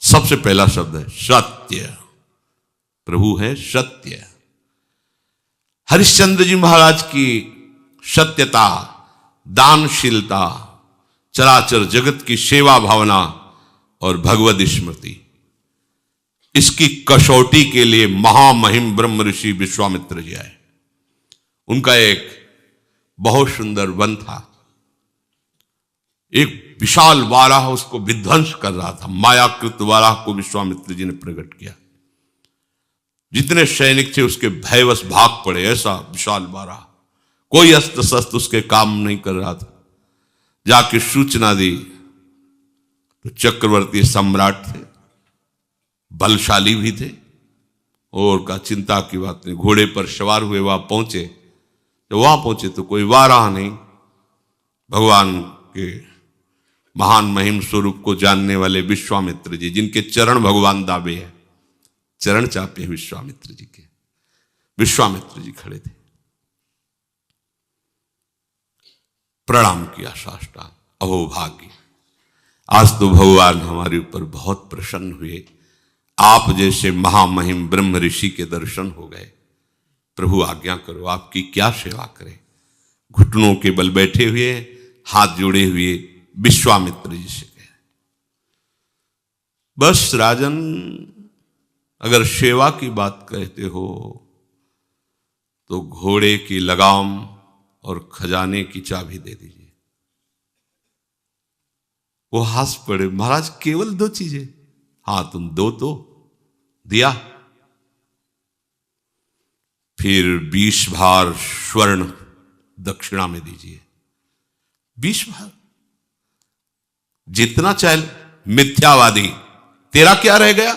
सबसे पहला शब्द है सत्य। प्रभु है सत्य। हरिश्चंद्र जी महाराज की सत्यता, दानशीलता, चराचर जगत की सेवा भावना और भगवद स्मृति, इसकी कसौटी के लिए महामहिम ब्रह्म ऋषि विश्वामित्र जी आए। उनका एक बहुत सुंदर वन था, एक विशाल वाराह उसको विध्वंस कर रहा था। मायाकृत वाराह को विश्वामित्र जी ने प्रकट किया। जितने सैनिक थे उसके भयवश भाग पड़े। ऐसा विशाल वाराह, कोई अस्त्र शस्त्र उसके काम नहीं कर रहा था। जाके सूचना दी तो चक्रवर्ती सम्राट थे, बलशाली भी थे, और का चिंता की बात नहीं। घोड़े पर सवार हुए वहां पहुंचे। जब वहां पहुंचे तो कोई वाराह नहीं, भगवान के महान महिम स्वरूप को जानने वाले विश्वामित्र जी, जिनके चरण भगवान दाबे हैं, चरण चापे हैं विश्वामित्र जी के। विश्वामित्र जी खड़े थे, प्रणाम किया साष्टांग। अहो भाग्य, आज तो भगवान हमारे ऊपर बहुत प्रसन्न हुए। आप जैसे महामहिम ब्रह्म ऋषि के दर्शन हो गए। प्रभु आज्ञा करो, आपकी क्या सेवा करें। घुटनों के बल बैठे हुए, हाथ जोड़े हुए विश्वामित्र जी से कहे, बस राजन, अगर सेवा की बात कहते हो तो घोड़े की लगाम और खजाने की चाबी दे दीजिए। वो हंस पड़े, महाराज केवल 2 चीजें? हाँ, तुम दो तो दिया। फिर 20 भार स्वर्ण दक्षिणा में दीजिए। 20 भार? जितना चाहे। मिथ्यावादी, तेरा क्या रह गया?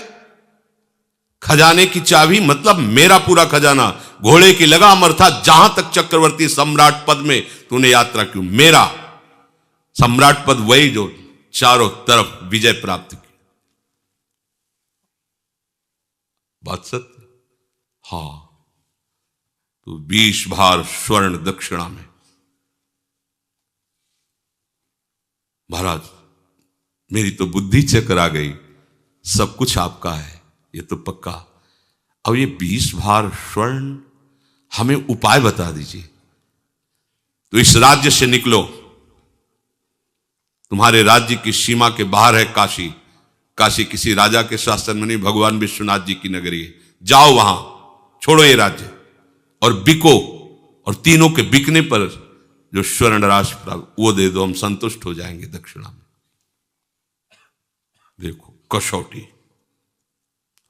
खजाने की चाबी मतलब मेरा पूरा खजाना। घोड़े की लगाम अर्थात जहां तक चक्रवर्ती सम्राट पद में तूने यात्रा की, मेरा सम्राट पद वही जो चारों तरफ विजय प्राप्त की। बात सत्य? हां, तो 20 भार स्वर्ण दक्षिणा में। महाराज, मेरी तो बुद्धि चकरा गई, सब कुछ आपका है, ये तो पक्का। अब ये 20 भार स्वर्ण, हमें उपाय बता दीजिए। तो इस राज्य से निकलो, तुम्हारे राज्य की सीमा के बाहर है काशी। काशी किसी राजा के शासन में नहीं, भगवान विश्वनाथ जी की नगरी है। जाओ वहां, छोड़ो ये राज्य और बिको, और तीनों के बिकने पर जो स्वर्ण राशि प्राप्त वो दे दो, हम संतुष्ट हो जाएंगे दक्षिणा में। देखो कसौटी।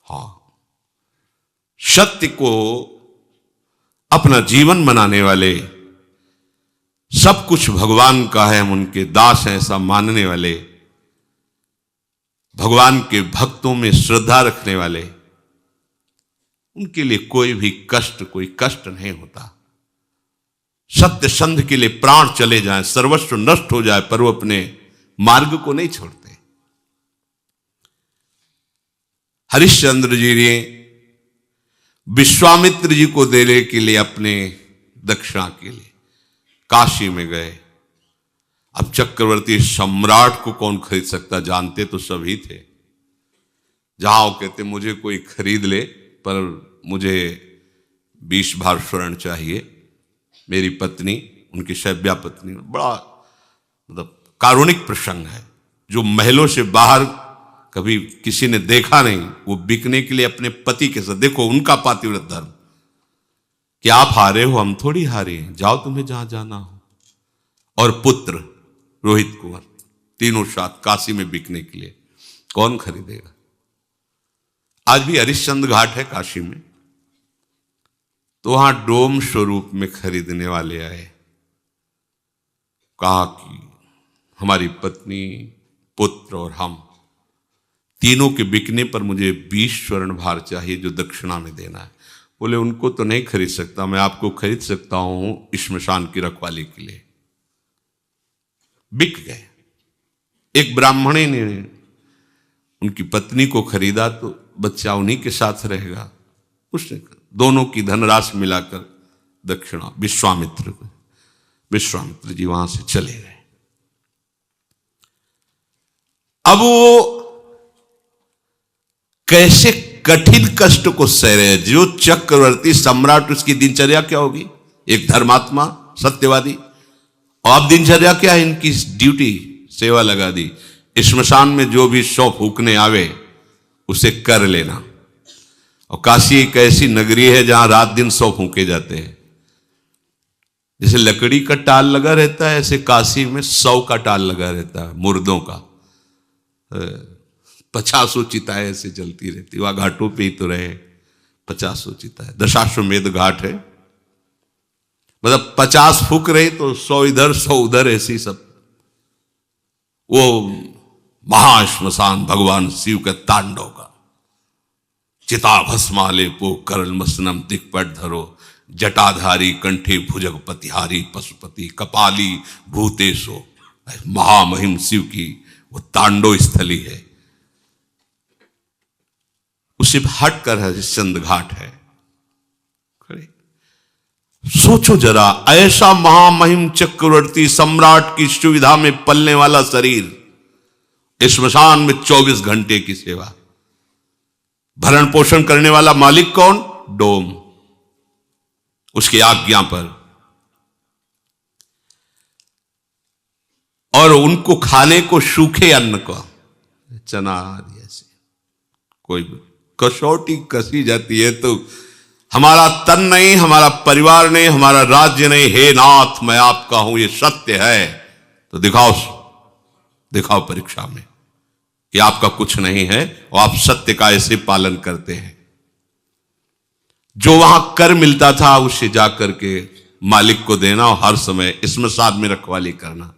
हां, सत्य को अपना जीवन बनाने वाले, सब कुछ भगवान का है, हम उनके दास हैं ऐसा मानने वाले, भगवान के भक्तों में श्रद्धा रखने वाले, उनके लिए कोई भी कष्ट, कोई कष्ट नहीं होता। सत्य संध के लिए प्राण चले जाएं, सर्वस्व नष्ट हो जाए, पर वो अपने मार्ग को नहीं छोड़ते। हरिश्चंद्र जी ने विश्वामित्र जी को देने के लिए अपने दक्षिणा के लिए काशी में गए। अब चक्रवर्ती सम्राट को कौन खरीद सकता, जानते तो सभी थे। जहां वो कहते मुझे कोई खरीद ले, पर मुझे 20 भार स्वर्ण चाहिए, मेरी पत्नी, उनकी शैव्या पत्नी। बड़ा मतलब कारुणिक प्रसंग है, जो महलों से बाहर कभी किसी ने देखा नहीं, वो बिकने के लिए अपने पति के साथ। देखो उनका पातिव्रत धर्म, कि आप हारे हो, हम थोड़ी हारे हैं, जाओ तुम्हें जहां जाना हो। और पुत्र रोहित कुंवर, तीनों साथ काशी में बिकने के लिए। कौन खरीदेगा? आज भी हरिश्चंद्र घाट है काशी में, तो वहां डोम स्वरूप में खरीदने वाले आए। कहा कि हमारी पत्नी, पुत्र और हम तीनों के बिकने पर मुझे 20 स्वर्ण भार चाहिए, जो दक्षिणा में देना है। बोले उनको तो नहीं खरीद सकता, मैं आपको खरीद सकता हूं श्मशान की रखवाली के लिए। बिक गए। एक ब्राह्मणी ने उनकी पत्नी को खरीदा, तो बच्चा उन्हीं के साथ रहेगा। उसने दोनों की धनराशि मिलाकर दक्षिणा विश्वामित्र को, विश्वामित्र जी वहां से चले गए। अब वो कैसे कठिन कष्ट को सह रहे हैं। जो चक्रवर्ती सम्राट, उसकी दिनचर्या क्या होगी? एक धर्मात्मा सत्यवादी। और अब दिनचर्या क्या है इनकी? ड्यूटी, सेवा लगा दी। श्मशान में जो भी शव फूकने आवे उसे कर लेना। और काशी एक ऐसी नगरी है जहां रात दिन शव फूके जाते हैं। जैसे लकड़ी का टाल लगा रहता है, ऐसे काशी में 100 का टाल लगा रहता है, मुर्दों का। 50 चिताएं ऐसे जलती रहती। वहां घाटों पे ही तो रहे, 50 चिताएं। दशाश्वमेध घाट है, मतलब 50 फूक रही तो 100 इधर 100 उधर, ऐसी सब। वो महाश्मशान भगवान शिव के तांडव का। चिता भस्माले पो करल मसनम दिक्पट धरो, जटाधारी कंठे भुजग पतिहारी पशुपति कपाली भूतेशो। महामहिम शिव की वो तांडव स्थली है। उसे हट कर हरिश्चंद्र घाट है। सोचो जरा, ऐसा महामहिम चक्रवर्ती सम्राट की सुविधा में पलने वाला शरीर, श्मशान में 24 घंटे की सेवा। भरण पोषण करने वाला मालिक कौन? डोम, उसकी आज्ञा पर। और उनको खाने को सूखे अन्न को, चना आदि ऐसे कोई कसौटी कसी जाती है तो हमारा तन नहीं, हमारा परिवार नहीं, हमारा राज्य नहीं। हे नाथ, मैं आपका हूं, ये सत्य है तो दिखाओ परीक्षा में कि आपका कुछ नहीं है और आप सत्य का ऐसे पालन करते हैं। जो वहां कर मिलता था उसे जाकर के मालिक को देना और हर समय श्मशान में रखवाली करना।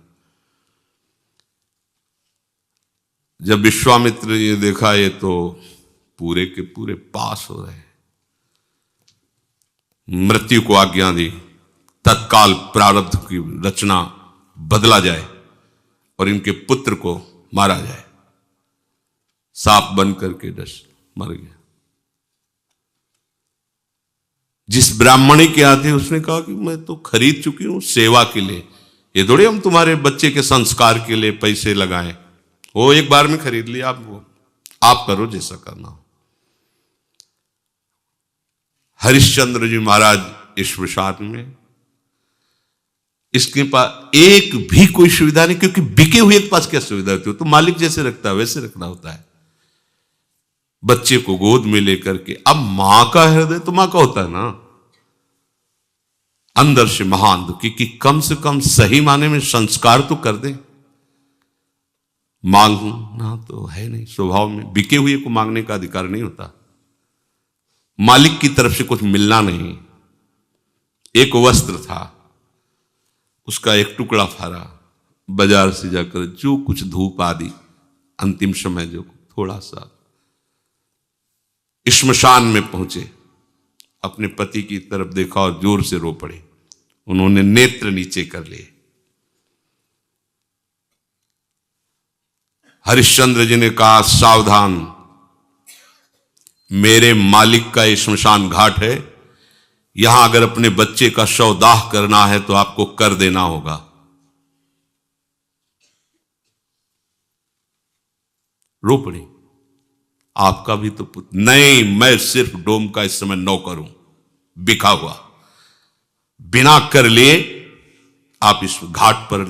जब विश्वामित्र ने ये देखा, ये तो पूरे के पूरे पास हो रहे हैं, मृत्यु को आज्ञा दी, तत्काल प्रारब्ध की रचना बदला जाए और इनके पुत्र को मारा जाए। सांप बन करके डस मर गया। जिस ब्राह्मणी के यहाँ थे उसने कहा कि मैं तो खरीद चुकी हूं सेवा के लिए, ये थोड़ी हम तुम्हारे बच्चे के संस्कार के लिए पैसे लगाएं। वो एक बार में खरीद लिया, आप करो जैसा करना हो। हरिश्चंद्र जी महाराज श्मशान में, इसके पास एक भी कोई सुविधा नहीं, क्योंकि बिके हुए के पास क्या सुविधा होती है? तो मालिक जैसे रखता है वैसे रखना होता है। बच्चे को गोद में लेकर के, अब मां का हृदय तो मां का होता है ना, अंदर से महान दुखी कि कम से कम सही माने में संस्कार तो कर दे। मांगना तो है नहीं स्वभाव में, बिके हुए को मांगने का अधिकार नहीं होता। मालिक की तरफ से कुछ मिलना नहीं। एक वस्त्र था, उसका एक टुकड़ा फाड़ा, बाजार से जाकर जो कुछ धूप आदि अंतिम समय जो थोड़ा सा, श्मशान में पहुंचे, अपने पति की तरफ देखा और जोर से रो पड़े। उन्होंने नेत्र नीचे कर लिए। हरिश्चंद्र जी ने कहा, सावधान, मेरे मालिक का ये श्मशान घाट है, यहां अगर अपने बच्चे का शव दाह करना है तो आपको कर देना होगा। रो पड़ी, आपका भी तो पुत्र नहीं, मैं सिर्फ डोम का इस समय नौकर हूं, बिका हुआ, बिना कर लिए आप इस घाट पर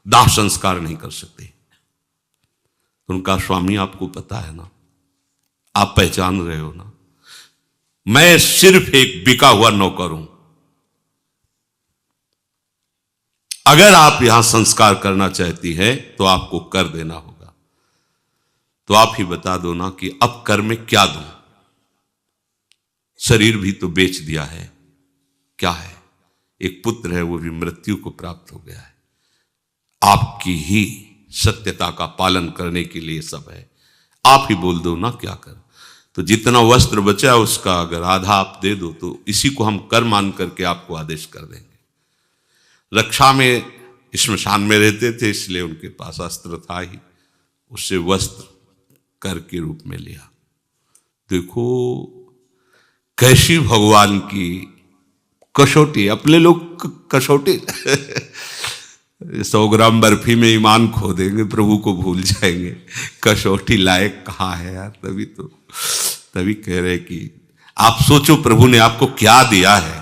दाह संस्कार नहीं कर सकते। तो उनका स्वामी, आपको पता है ना, आप पहचान रहे हो ना, मैं सिर्फ एक बिका हुआ नौकर हूं। अगर आप यहां संस्कार करना चाहती है तो आपको कर देना होगा। तो आप ही बता दो ना कि अब कर में क्या दूं? शरीर भी तो बेच दिया है, क्या है? एक पुत्र है, वो भी मृत्यु को प्राप्त हो गया है। आपकी ही सत्यता का पालन करने के लिए सब है। आप ही बोल दो ना क्या कर। तो जितना वस्त्र बचा उसका अगर आधा आप दे दो तो इसी को हम कर मान करके आपको आदेश कर देंगे। रक्षा में श्मशान में रहते थे, इसलिए उनके पास अस्त्र था ही, उससे वस्त्र कर के रूप में लिया। देखो कैसी भगवान की कसौटी, अपने लोग कसौटी 100 ग्राम बर्फी में ईमान खो देंगे, प्रभु को भूल जाएंगे। कसौटी लायक कहाँ है यार। तभी कह रहे कि आप सोचो प्रभु ने आपको क्या दिया है।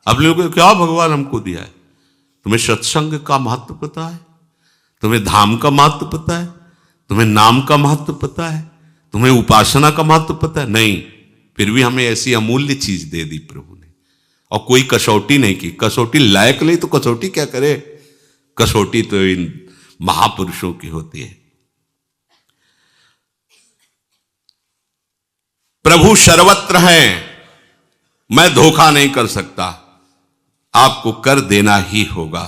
आप लोगों को क्या भगवान हमको दिया है? तुम्हें सत्संग का महत्व पता है? तुम्हें धाम का महत्व पता है? तुम्हें नाम का महत्व पता है? तुम्हें उपासना का महत्व पता है? नहीं। फिर भी हमें ऐसी अमूल्य चीज दे दी प्रभु ने, और कोई कसौटी नहीं की। कसौटी लायक नहीं तो कसौटी क्या करे? कसौटी तो इन महापुरुषों की होती है। प्रभु सर्वत्र हैं, मैं धोखा नहीं कर सकता, आपको कर देना ही होगा।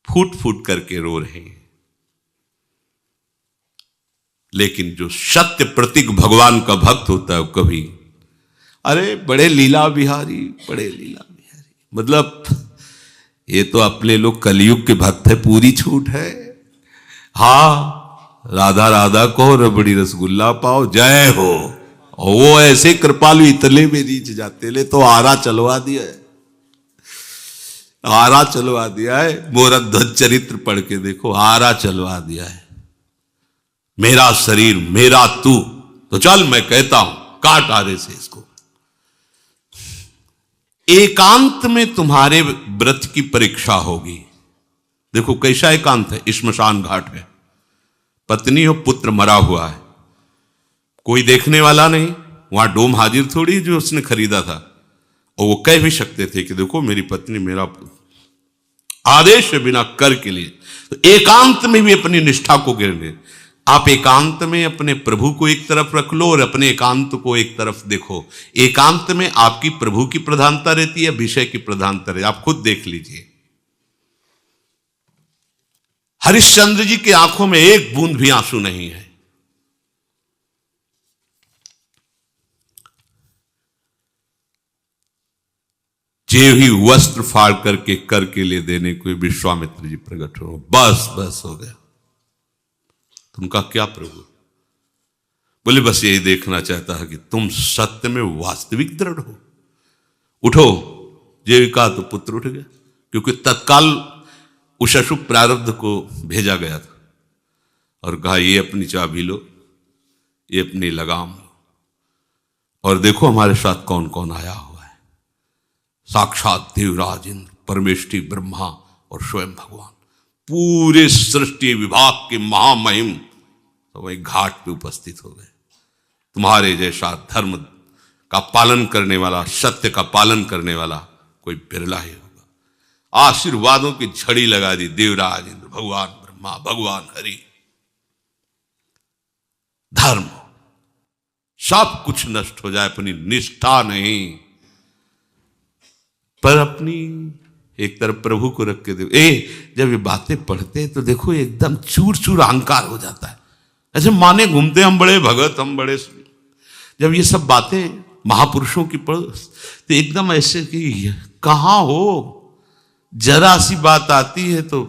फूट फूट करके रो रहे हैं। लेकिन जो सत्य प्रतीक भगवान का भक्त होता है कभी, अरे बड़े लीला बिहारी, बड़े लीला बिहारी, मतलब ये तो अपने लोग कलयुग के भक्त है, पूरी छूट है। हाँ, राधा राधा को, रबड़ी रसगुल्ला पाओ, जय हो। और वो ऐसे कृपालु इतने में रीच जाते, ले तो आरा चलवा दिया है, आरा चलवा दिया है। मोरा ध्वज चरित्र पढ़ के देखो, आरा चलवा दिया है। मेरा शरीर मेरा तू, तो चल मैं कहता हूं काट आरे से इसको। एकांत में तुम्हारे व्रत की परीक्षा होगी। देखो कैसा एकांत है, श्मशान घाट है, पत्नी और पुत्र मरा हुआ है, कोई देखने वाला नहीं। वहां डोम हाजिर थोड़ी जो उसने खरीदा था। और वो कह भी सकते थे कि देखो मेरी पत्नी मेरा आदेश बिना कर के लिए। तो एकांत में भी अपनी निष्ठा को गिरने। आप एकांत में अपने प्रभु को एक तरफ रख लो और अपने एकांत को एक तरफ देखो। एकांत में आपकी प्रभु की प्रधानता रहती है, विषय की प्रधानता रहती है। आप खुद देख लीजिए, हरिश्चंद्र जी की आंखों में एक बूंद भी आंसू नहीं है। जे ही वस्त्र फाड़ करके कर के लिए देने को विश्वामित्र जी प्रकट हो, बस बस हो गया। तो उनका क्या प्रभु बोले, बस यही देखना चाहता है कि तुम सत्य में वास्तविक दृढ़ हो। उठो। जीविका तो पुत्र उठ गया, क्योंकि तत्काल उस अशुभ प्रारब्ध को भेजा गया था और कहा ये अपनी चाबी लो, ये अपनी लगाम लो, और देखो हमारे साथ कौन कौन आया हुआ है। साक्षात देवराज इंद्र, परमेष्ठी ब्रह्मा और स्वयं भगवान, पूरे सृष्टि विभाग के महामहिम तो वही घाट पे उपस्थित हो गए। तुम्हारे जैसा धर्म का पालन करने वाला, सत्य का पालन करने वाला कोई बिरला ही होगा। आशीर्वादों की झड़ी लगा दी देवराज इंद्र, भगवान ब्रह्मा, भगवान हरि। धर्म सब कुछ नष्ट हो जाए, अपनी निष्ठा नहीं, पर अपनी एक तरफ प्रभु को रख के देखो। जब ये बातें पढ़ते हैं तो देखो एकदम चूर चूर अहंकार हो जाता है। ऐसे माने घूमते हम बड़े भगत, हम बड़े। जब ये सब बातें महापुरुषों की पढ़ तो एकदम ऐसे कि कहाँ हो, जरा सी बात आती है तो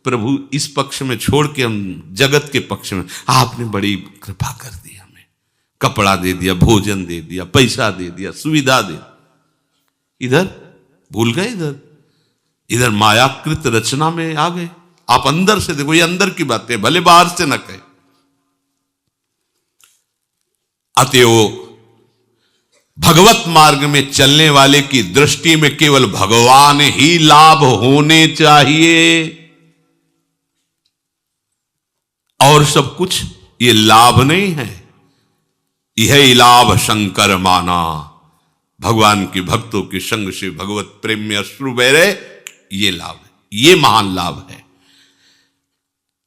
प्रभु इस पक्ष में छोड़ के हम जगत के पक्ष में। आपने बड़ी कृपा कर दी, हमें कपड़ा दे दिया, भोजन दे दिया, पैसा दे दिया, सुविधा दे। इधर भूल गए, इधर मायाकृत रचना में आ गए। आप अंदर से देखो, ये अंदर की बातें, भले बाहर से न कहे। अतएव भगवत मार्ग में चलने वाले की दृष्टि में केवल भगवान ही लाभ होने चाहिए, और सब कुछ ये लाभ नहीं है। यह लाभ शंकर माना, भगवान के भक्तों के संग से भगवत प्रेम में अश्रु बह रहे, ये लाभ है, ये महान लाभ है।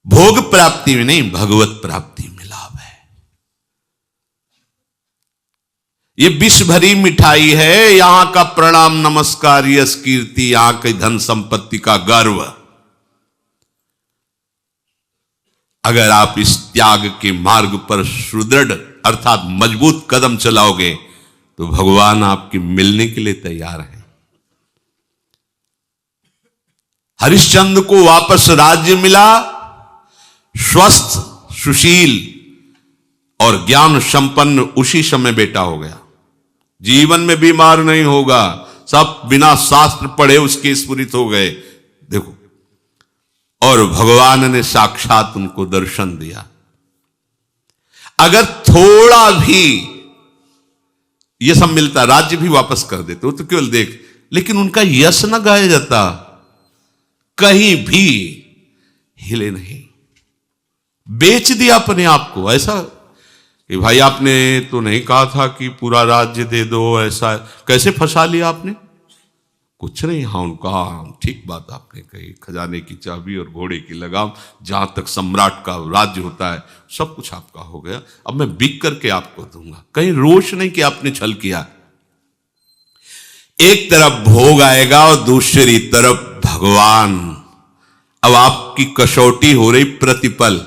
भोग प्राप्ति में नहीं, भगवत प्राप्ति में लाभ है। ये विष भरी मिठाई है, यहां का प्रणाम नमस्कार, यश कीर्ति, यहां की धन संपत्ति का गर्व। अगर आप इस त्याग के मार्ग पर सुदृढ़ अर्थात मजबूत कदम चलाओगे तो भगवान आपके मिलने के लिए तैयार है। हरिश्चंद्र को वापस राज्य मिला, स्वस्थ, सुशील और ज्ञान संपन्न उसी समय बेटा हो गया। जीवन में बीमार नहीं होगा, सब बिना शास्त्र पढ़े उसके स्फुरित हो गए। देखो और भगवान ने साक्षात उनको दर्शन दिया। अगर थोड़ा भी ये सब मिलता, राज्य भी वापस कर देते, वो तो केवल देख, लेकिन उनका यश न गाया जाता, कहीं भी हिले नहीं, बेच दिया अपने आप को। ऐसा कि भाई आपने तो नहीं कहा था कि पूरा राज्य दे दो, ऐसा कैसे फंसा लिया आपने? कुछ नहीं। हाँ, उनका ठीक बात आपने कही, खजाने की चाबी और घोड़े की लगाम, जहां तक सम्राट का राज्य होता है सब कुछ आपका हो गया, अब मैं बिक करके आपको दूंगा। कहीं रोष नहीं कि आपने छल किया। एक तरफ भोग आएगा और दूसरी तरफ भगवान। अब आपकी कसौटी हो रही प्रतिपल,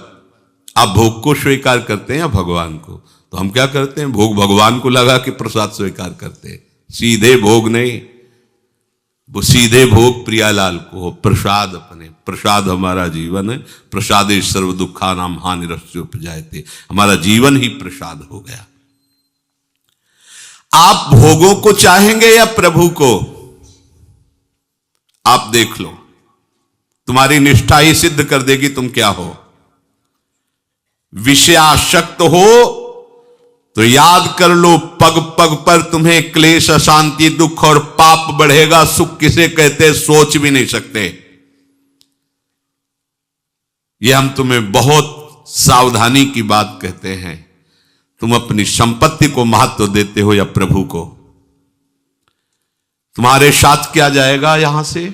आप भोग को स्वीकार करते हैं या भगवान को? तो हम क्या करते हैं, भोग भगवान को लगा के प्रसाद स्वीकार करते हैं, सीधे भोग नहीं। वो सीधे भोग प्रियालाल को हो, प्रसाद अपने, प्रसाद हमारा जीवन है। प्रसादे सर्व दुखा नाम हानिरस्य उपजायते, हमारा जीवन ही प्रसाद हो गया। आप भोगों को चाहेंगे या प्रभु को? आप देख लो, तुम्हारी निष्ठा ही सिद्ध कर देगी तुम क्या हो। विषयासक्त हो तो याद कर लो, पग पग पर तुम्हें क्लेश, अशांति, दुख और पाप बढ़ेगा। सुख किसे कहते सोच भी नहीं सकते। यह हम तुम्हें बहुत सावधानी की बात कहते हैं। तुम अपनी संपत्ति को महत्व देते हो या प्रभु को? तुम्हारे साथ क्या जाएगा यहां से?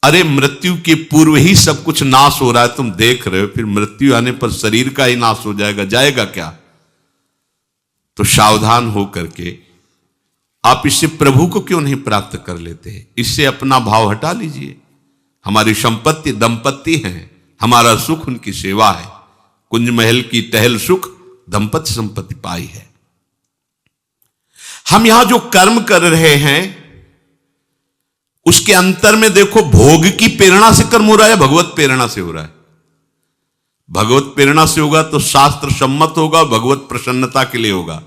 अरे मृत्यु के पूर्व ही सब कुछ नाश हो रहा है, तुम देख रहे हो, फिर मृत्यु आने पर शरीर का ही नाश हो जाएगा, जाएगा क्या? तो सावधान हो करके आप इससे प्रभु को क्यों नहीं प्राप्त कर लेते? इससे अपना भाव हटा लीजिए। हमारी संपत्ति दंपत्ति है, हमारा सुख उनकी सेवा है। कुंज महल की टहल सुख, दंपत्ति संपत्ति पाई है। हम यहां जो कर्म कर रहे हैं उसके अंतर में देखो, भोग की प्रेरणा से कर्म हो रहा है, भगवत प्रेरणा से हो रहा है। भगवत प्रेरणा से होगा तो शास्त्र सम्मत होगा, भगवत प्रसन्नता के लिए होगा।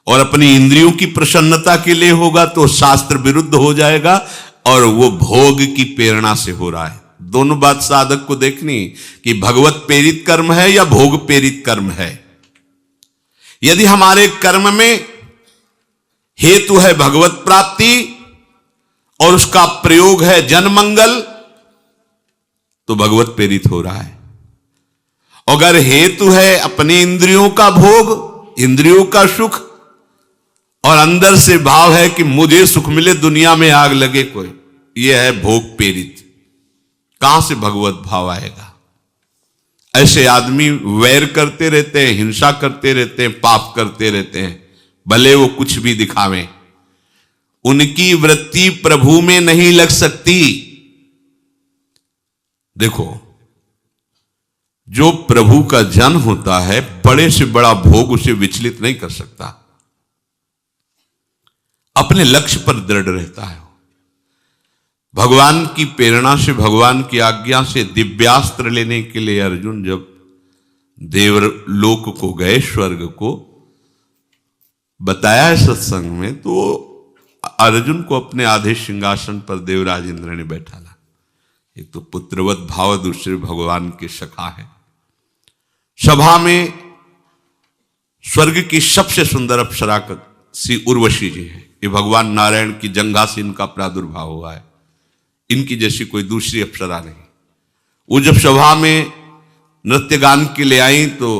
और अपनी इंद्रियों की प्रसन्नता के लिए होगा तो शास्त्र विरुद्ध हो जाएगा, और वो भोग की प्रेरणा से हो रहा है। दोनों बात साधक को देखनी कि भगवत प्रेरित कर्म है या भोग प्रेरित कर्म है। यदि हमारे कर्म में हेतु है भगवत प्राप्ति और उसका प्रयोग है जनमंगल, तो भगवत प्रेरित हो रहा है। अगर हेतु है अपने इंद्रियों का भोग, इंद्रियों का सुख, और अंदर से भाव है कि मुझे सुख मिले, दुनिया में आग लगे कोई, यह है भोग प्रेरित। कहां से भगवत भाव आएगा? ऐसे आदमी वैर करते रहते हैं, हिंसा करते रहते हैं, पाप करते रहते हैं, भले वो कुछ भी दिखावें। उनकी वृत्ति प्रभु में नहीं लग सकती। देखो, जो प्रभु का जन होता है, बड़े से बड़ा भोग उसे विचलित नहीं कर सकता। अपने लक्ष्य पर दृढ़ रहता है। भगवान की प्रेरणा से, भगवान की आज्ञा से दिव्यास्त्र लेने के लिए अर्जुन जब देवलोक को गए, स्वर्ग को बताया है सत्संग में, तो अर्जुन को अपने आधे सिंहासन पर देवराज इंद्र ने बैठाला। एक तो पुत्रवत भाव, दूसरे भगवान के सखा है। सभा में स्वर्ग की सबसे सुंदर अप्सरा सी उर्वशी जी है। ये भगवान नारायण की जंघा से इनका प्रादुर्भाव हुआ है। इनकी जैसी कोई दूसरी अप्सरा नहीं। वो जब सभा में नृत्य गान के लिए आई तो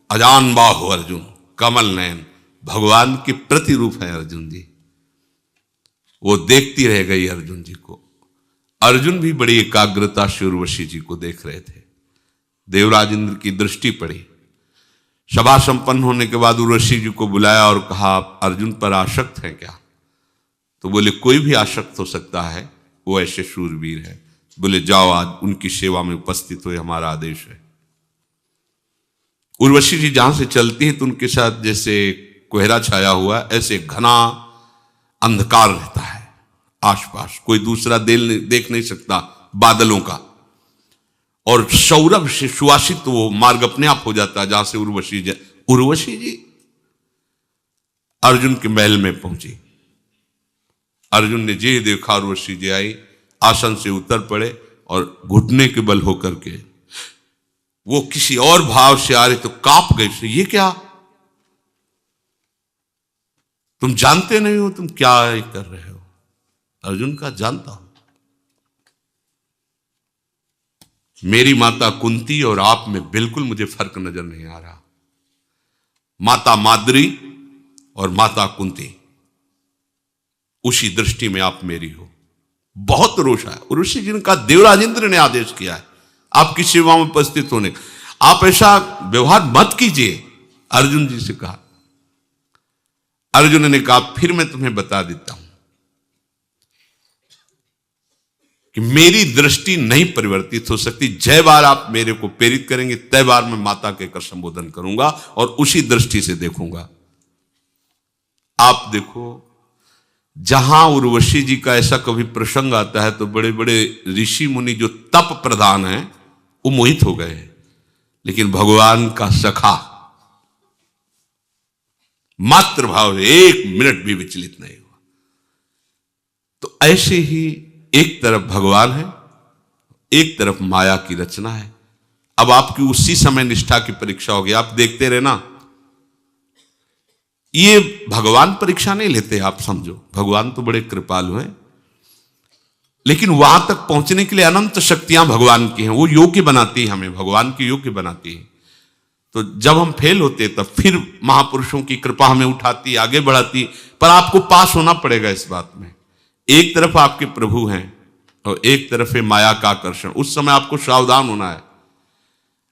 अजान बाहु अर्जुन, कमल नयन, भगवान के प्रतिरूप है अर्जुन जी। वो देखती रह गई अर्जुन जी को। अर्जुन भी बड़ी एकाग्रता से उर्वशी जी को देख रहे थे। देवराज इंद्र की दृष्टि पड़ी। सभा संपन्न होने के बाद उर्वशी जी को बुलाया और कहा, आप अर्जुन पर आसक्त हैं क्या? तो बोले, कोई भी आसक्त हो सकता है, वो ऐसे शूरवीर है। बोले, जाओ आज उनकी सेवा में उपस्थित हो, हमारा आदेश है। उर्वशी जी जहां से चलती है तो उनके साथ जैसे कोहरा छाया हुआ, ऐसे घना अंधकार रहता है आसपास, कोई दूसरा देख नहीं सकता बादलों का। और सौरभ से सुवासित वो मार्ग अपने आप हो जाता है जहां से उर्वशी जी अर्जुन के महल में पहुंची। अर्जुन ने जी देखा, उर्वशी जी आई, आसन से उतर पड़े और घुटने के बल होकर के वो किसी और भाव से आ रहे तो कांप गए। ये क्या, तुम जानते नहीं हो तुम क्या कर रहे हो। अर्जुन का जानता हूं, मेरी माता कुंती और आप में बिल्कुल मुझे फर्क नजर नहीं आ रहा। माता माद्री और माता कुंती, उसी दृष्टि में आप मेरी हो। बहुत रोषा है। ऋषि जिनका देवराजेंद्र ने आदेश किया है आपकी सेवा में उपस्थित होने, आप ऐसा व्यवहार मत कीजिए, अर्जुन जी से कहा। अर्जुन ने कहा फिर मैं तुम्हें बता देता हूं कि मेरी दृष्टि नहीं परिवर्तित हो सकती। जय बार आप मेरे को प्रेरित करेंगे तय बार मैं माता के कर संबोधन करूंगा और उसी दृष्टि से देखूंगा। आप देखो, जहां उर्वशी जी का ऐसा कभी प्रसंग आता है तो बड़े बड़े ऋषि मुनि जो तप प्रधान हैं वो मोहित हो गए, लेकिन भगवान का सखा मात्र भाव एक मिनट भी विचलित नहीं हुआ। तो ऐसे ही एक तरफ भगवान है, एक तरफ माया की रचना है। अब आपकी उसी समय निष्ठा की परीक्षा होगी। आप देखते रहना, ये भगवान परीक्षा नहीं लेते, आप समझो भगवान तो बड़े कृपालु हैं, लेकिन वहां तक पहुंचने के लिए अनंत शक्तियां भगवान की हैं। वो योग्य बनाती है, हमें भगवान की योग्य बनाती है। तो जब हम फेल होते तब फिर महापुरुषों की कृपा हमें उठाती, आगे बढ़ाती। पर आपको पास होना पड़ेगा इस बात में। एक तरफ आपके प्रभु हैं और एक तरफ है माया का आकर्षण। उस समय आपको सावधान होना है।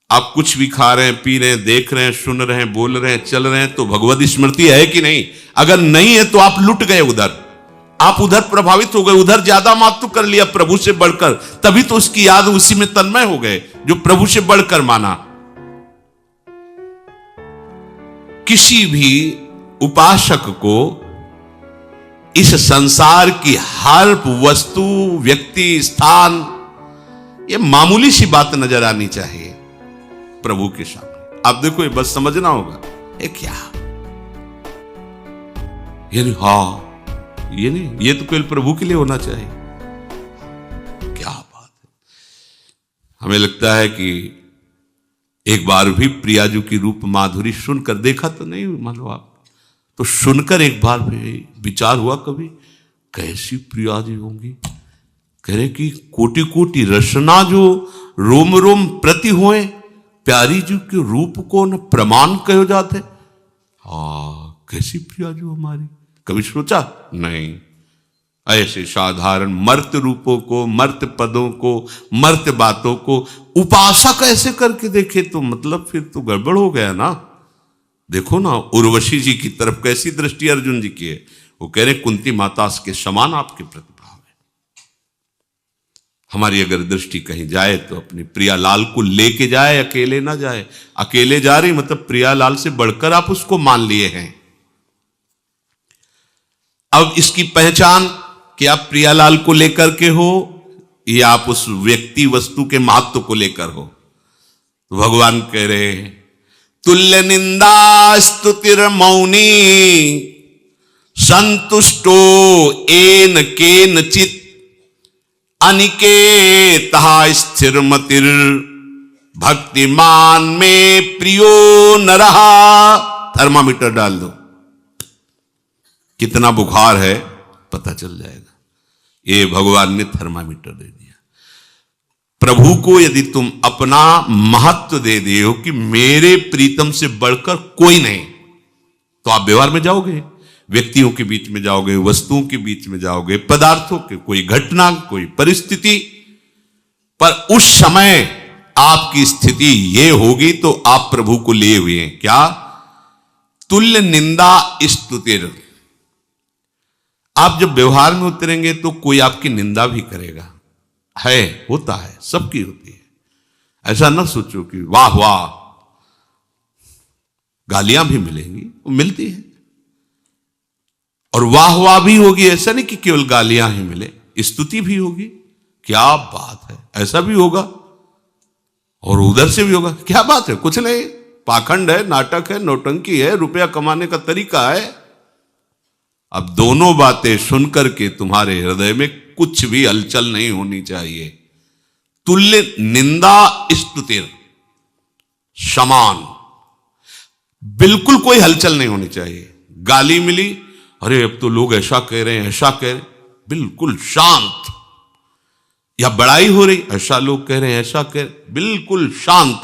आप कुछ भी खा रहे हैं, पी रहे हैं, देख रहे हैं, सुन रहे हैं, बोल रहे हैं, चल रहे हैं, तो भगवत स्मृति है कि नहीं? अगर नहीं है तो आप लुट गए उधर, आप उधर प्रभावित हो गए, उधर ज्यादा महत्व कर लिया प्रभु से बढ़कर, तभी तो उसकी याद उसी में तन्मय हो गए जो प्रभु से बढ़कर माना। किसी भी उपासक को इस संसार की हर वस्तु, व्यक्ति, स्थान, ये मामूली सी बात नजर आनी चाहिए प्रभु के सामने। आप देखो, ये बस समझना होगा ये क्या, ये नहीं, हाँ ये नहीं, ये तो केवल प्रभु के लिए होना चाहिए। क्या बात है। हमें लगता है कि एक बार भी प्रियाजू की रूप माधुरी सुनकर, देखा तो नहीं मानो आप, तो सुनकर एक बार भी विचार हुआ कभी, कैसी प्रियाजी होंगी। कह रहे कि कोटि कोटि रसना जो रोम रोम प्रति होए, प्यारी जी के रूप को न प्रमाण कहो जाते। कैसी प्रियाजू हमारी, कभी सोचा नहीं। ऐसे साधारण मर्त रूपों को, मर्त पदों को, मर्त बातों को उपासक ऐसे करके देखे तो मतलब फिर तो गड़बड़ हो गया ना। देखो ना उर्वशी जी की तरफ कैसी दृष्टि अर्जुन जी की है। वो कह रहे कुंती माता के समान आपके प्रति भाव है। हमारी अगर दृष्टि कहीं जाए तो अपनी प्रियालाल को लेके जाए, अकेले ना जाए। अकेले जा रही मतलब प्रियालाल से बढ़कर आप उसको मान लिए हैं। अब इसकी पहचान कि आप प्रियालाल को लेकर के हो या आप उस व्यक्ति वस्तु के महत्व को लेकर हो। तो भगवान कह रहे हैं तुल्य निंदा स्तुतिर मौनी संतुष्टो एन केनचित अनिकेतः स्थिरमतिर् भक्तिमान में प्रियो न रहा। थर्मामीटर डाल दो, कितना बुखार है पता चल जाएगा। ये भगवान ने थर्मामीटर दे दिया। प्रभु को यदि तुम अपना महत्व दे दिए हो कि मेरे प्रीतम से बढ़कर कोई नहीं, तो आप व्यवहार में जाओगे, व्यक्तियों के बीच में जाओगे, वस्तुओं के बीच में जाओगे, पदार्थों के, कोई घटना, कोई परिस्थिति, पर उस समय आपकी स्थिति ये होगी तो आप प्रभु को लिए हुए हैं। क्या? तुल्य निंदा स्तुतिर। आप जब व्यवहार में उतरेंगे तो कोई आपकी निंदा भी करेगा, है, होता है, सबकी होती है। ऐसा ना सोचो कि वाह वाह, गालियां भी मिलेंगी, वो मिलती है, और वाह वाह भी होगी। ऐसा नहीं कि केवल गालियां ही मिले, स्तुति भी होगी। क्या बात है, ऐसा भी होगा और उधर से भी होगा। क्या बात है, कुछ नहीं, पाखंड है, नाटक है, नौटंकी है, रुपया कमाने का तरीका है। अब दोनों बातें सुनकर के तुम्हारे हृदय में कुछ भी हलचल नहीं होनी चाहिए। तुल्य निंदा स्तुतिर समान, बिल्कुल कोई हलचल नहीं होनी चाहिए। गाली मिली, अरे अब तो लोग ऐसा कह रहे हैं, ऐसा कह रहे हैं, बिल्कुल शांत। या बड़ाई हो रही, ऐसा लोग कह रहे हैं, ऐसा कह रहे, बिल्कुल शांत।